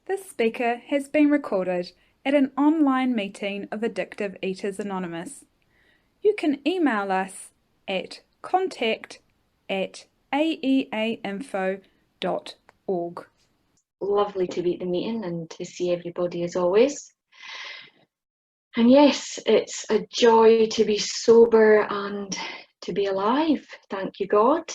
This speaker has been recorded at an online meeting of Addictive Eaters Anonymous. You can email us at contact@aeainfo.org. Lovely to be at the meeting and to see everybody as always. And yes, it's a joy to be sober and to be alive. Thank you, God.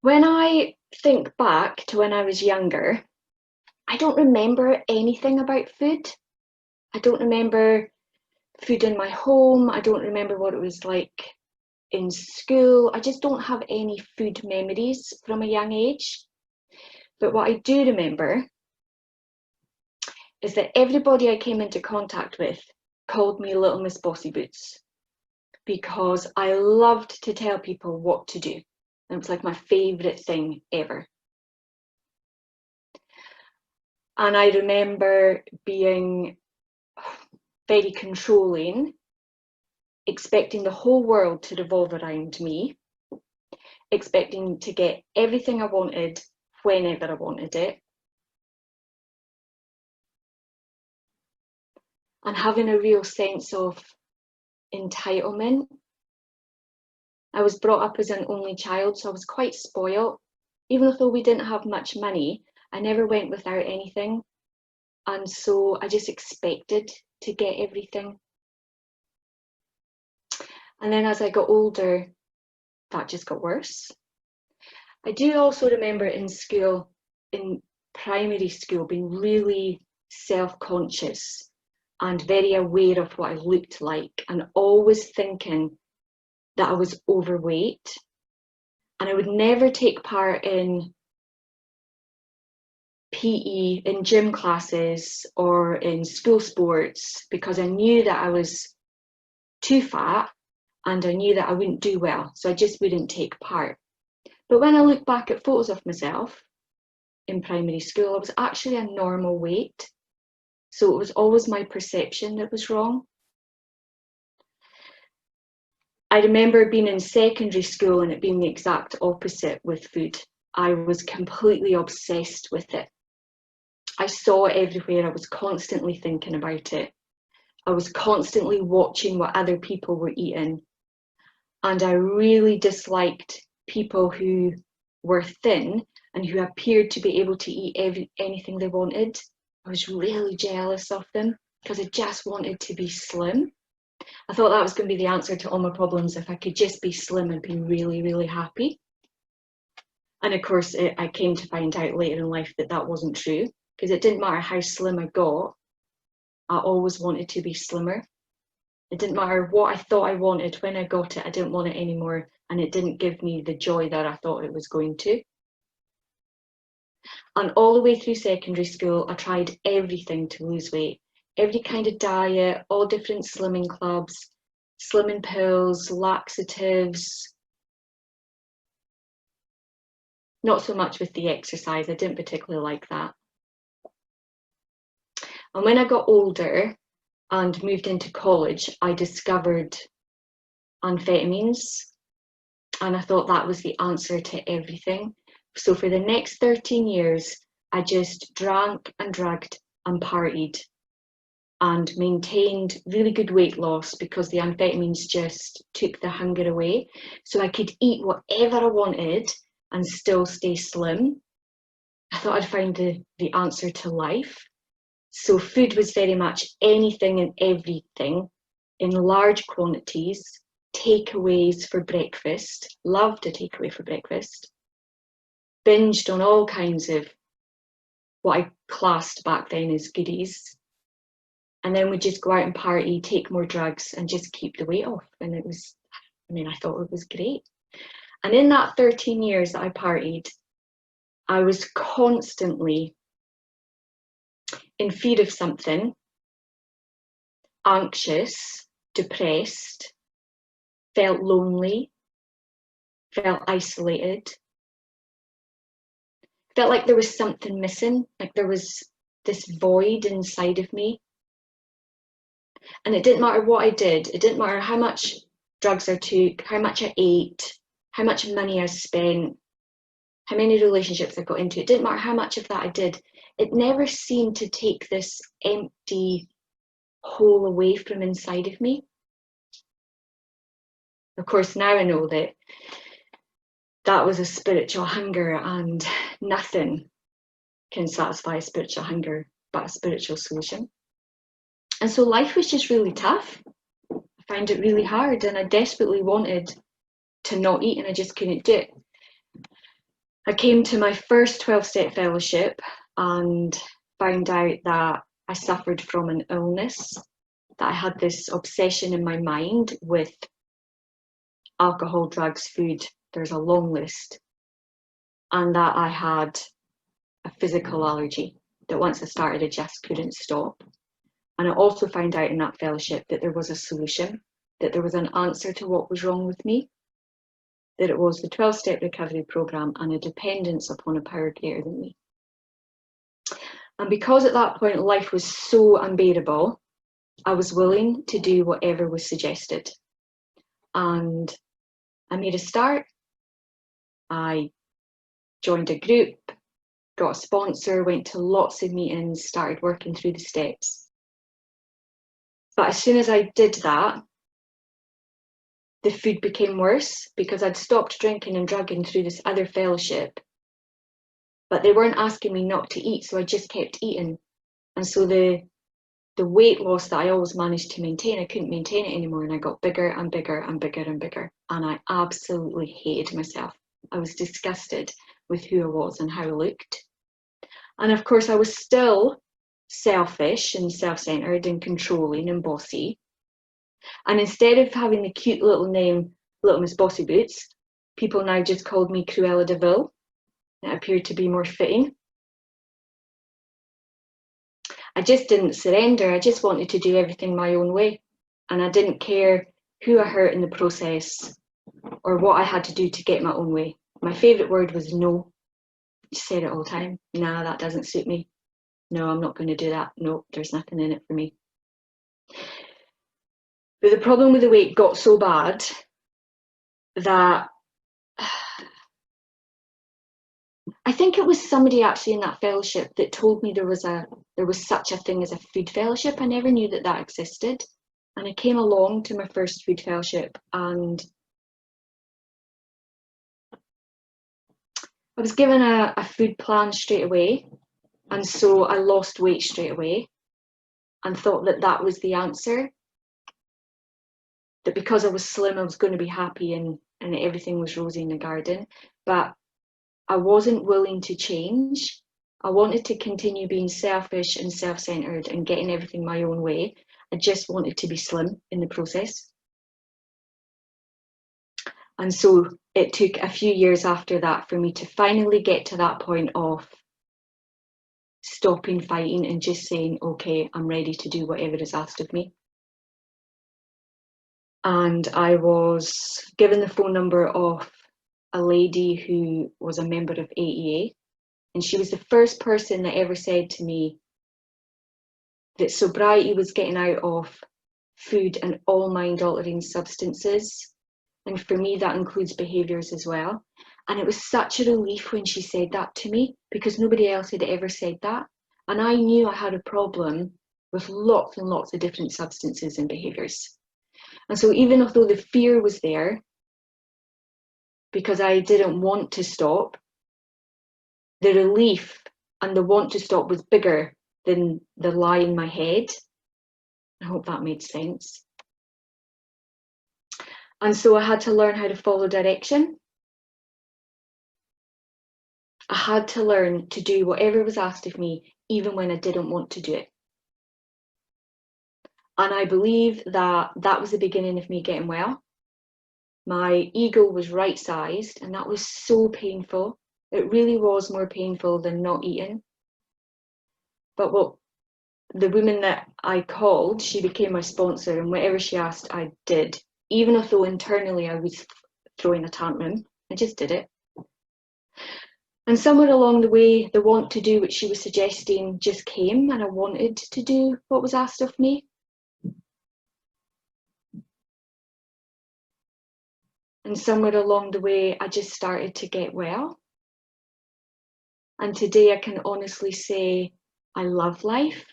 When I think back to when I was younger, I don't remember anything about food. I don't remember food in my home. I don't remember what it was like in school. I just don't have any food memories from a young age. But what I do remember is that everybody I came into contact with called me Little Miss Bossy Boots because I loved to tell people what to do. It was like my favourite thing ever. And I remember being very controlling, expecting the whole world to revolve around me, expecting to get everything I wanted whenever I wanted it, and having a real sense of entitlement. I was brought up as an only child, so I was quite spoiled. Even though we didn't have much money, I never went without anything. And so I just expected to get everything. And then as I got older, that just got worse. I do also remember in school, in primary school, being really self-conscious and very aware of what I looked like, and always thinking that I was overweight. And I would never take part in PE, in gym classes or in school sports because I knew that I was too fat and I knew that I wouldn't do well, so I just wouldn't take part. But when I look back at photos of myself in primary school, I was actually a normal weight. So it was always my perception that was wrong. I remember being in secondary school and it being the exact opposite with food. I was completely obsessed with it. I saw it everywhere. I was constantly thinking about it. I was constantly watching what other people were eating. And I really disliked people who were thin and who appeared to be able to eat anything they wanted. I was really jealous of them because I just wanted to be slim. I thought that was going to be the answer to all my problems. If I could just be slim, I'd be really, really happy. And of course, I came to find out later in life that that wasn't true, because it didn't matter how slim I got, I always wanted to be slimmer. It didn't matter what I thought I wanted. When I got it, I didn't want it anymore, and it didn't give me the joy that I thought it was going to. And all the way through secondary school, I tried everything to lose weight. Every kind of diet, all different slimming clubs, slimming pills, laxatives. Not so much with the exercise, I didn't particularly like that. And when I got older and moved into college, I discovered amphetamines, and I thought that was the answer to everything. So for the next 13 years, I just drank and drugged and partied and maintained really good weight loss because the amphetamines just took the hunger away. So I could eat whatever I wanted and still stay slim. I thought I'd find the answer to life. So food was very much anything and everything in large quantities, takeaways for breakfast, loved a takeaway for breakfast, binged on all kinds of what I classed back then as goodies. And then we'd just go out and party, take more drugs and just keep the weight off. And it was, I thought it was great. And in that 13 years that I partied, I was constantly in fear of something, anxious, depressed, felt lonely, felt isolated, felt like there was something missing, like there was this void inside of me. And it didn't matter what I did, it didn't matter how much drugs I took, how much I ate, how much money I spent, how many relationships I got into. It didn't matter how much of that I did. It never seemed to take this empty hole away from inside of me. Of course, now I know that that was a spiritual hunger, and nothing can satisfy a spiritual hunger but a spiritual solution. And so life was just really tough. I found it really hard, and I desperately wanted to not eat, and I just couldn't do it. I came to my first 12-step fellowship and found out that I suffered from an illness, that I had this obsession in my mind with alcohol, drugs, food, there's a long list, and that I had a physical allergy that once I started I just couldn't stop. And I also found out in that fellowship that there was a solution, that there was an answer to what was wrong with me, that it was the 12-step recovery program and a dependence upon a power greater than me. And because at that point life was so unbearable, I was willing to do whatever was suggested. And I made a start. I joined a group, got a sponsor, went to lots of meetings, started working through the steps. But as soon as I did that, the food became worse because I'd stopped drinking and drugging through this other fellowship. But they weren't asking me not to eat, so I just kept eating. And so the weight loss that I always managed to maintain, I couldn't maintain it anymore, and I got bigger and bigger and bigger and bigger. And I absolutely hated myself. I was disgusted with who I was and how I looked. And of course, I was still selfish and self-centered and controlling and bossy. And instead of having the cute little name, Little Miss Bossy Boots, people now just called me Cruella de Vil. It appeared to be more fitting. I just didn't surrender. I just wanted to do everything my own way. And I didn't care who I hurt in the process or what I had to do to get my own way. My favourite word was no. I said it all the time. Nah, that doesn't suit me. No, I'm not going to do that. No, there's nothing in it for me. But the problem with the weight got so bad that I think it was somebody actually in that fellowship that told me there was such a thing as a food fellowship. I never knew that existed. And I came along to my first food fellowship and I was given a food plan straight away. And so I lost weight straight away and thought that that was the answer. That because I was slim, I was going to be happy and everything was rosy in the garden. But I wasn't willing to change. I wanted to continue being selfish and self-centered and getting everything my own way. I just wanted to be slim in the process. And so it took a few years after that for me to finally get to that point of stopping fighting and just saying, okay, I'm ready to do whatever is asked of me. And I was given the phone number of a lady who was a member of AEA. And she was the first person that ever said to me that sobriety was getting out of food and all mind-altering substances. And for me, that includes behaviours as well. And it was such a relief when she said that to me because nobody else had ever said that. And I knew I had a problem with lots and lots of different substances and behaviours. And so even though the fear was there, because I didn't want to stop, the relief and the want to stop was bigger than the lie in my head. I hope that made sense. And so I had to learn how to follow direction. I had to learn to do whatever was asked of me, even when I didn't want to do it. And I believe that that was the beginning of me getting well. My ego was right-sized, and that was so painful. It really was more painful than not eating. But the woman that I called, she became my sponsor, and whatever she asked, I did. Even though internally I was throwing a tantrum, I just did it. And somewhere along the way, the want to do what she was suggesting just came, and I wanted to do what was asked of me. And somewhere along the way, I just started to get well. And today I can honestly say, I love life.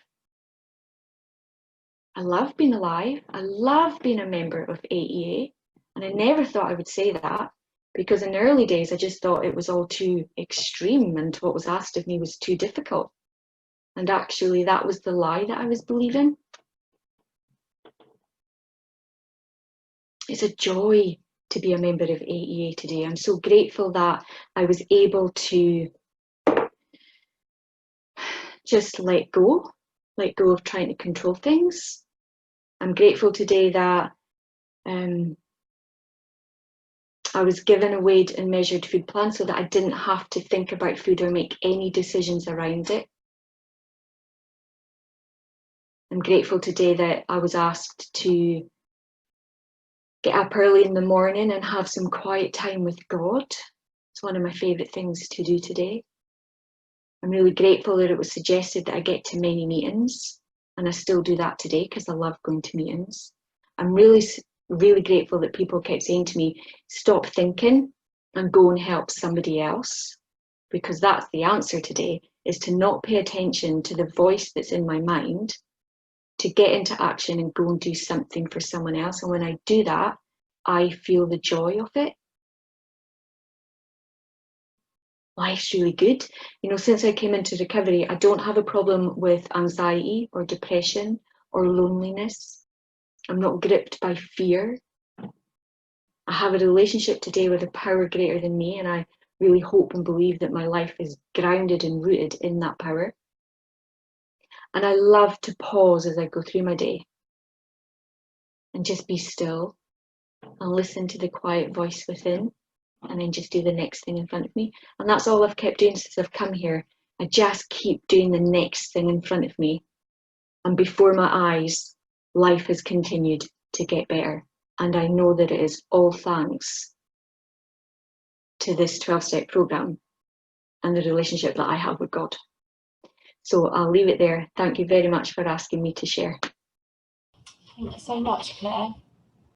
I love being alive. I love being a member of AEA. And I never thought I would say that, because in the early days, I just thought it was all too extreme and what was asked of me was too difficult. And actually, that was the lie that I was believing. It's a joy to be a member of AEA today. I'm so grateful that I was able to just let go of trying to control things. I'm grateful today that I was given a weighed and measured food plan so that I didn't have to think about food or make any decisions around it. I'm grateful today that I was asked to get up early in the morning and have some quiet time with God. It's one of my favourite things to do today. I'm really grateful that it was suggested that I get to many meetings, and I still do that today because I love going to meetings. I'm really grateful that people kept saying to me, stop thinking and go and help somebody else, because that's the answer today, is to not pay attention to the voice that's in my mind, to get into action and go and do something for someone else. And when I do that, I feel the joy of it. Life's really good. You know, since I came into recovery, I don't have a problem with anxiety or depression or loneliness. I'm not gripped by fear. I have a relationship today with a power greater than me, and I really hope and believe that my life is grounded and rooted in that power. And I love to pause as I go through my day and just be still and listen to the quiet voice within, and then just do the next thing in front of me. And that's all I've kept doing since I've come here. I just keep doing the next thing in front of me. And before my eyes, life has continued to get better. And I know that it is all thanks to this 12-step program and the relationship that I have with God. So I'll leave it there. Thank you very much for asking me to share. Thank you so much, Claire.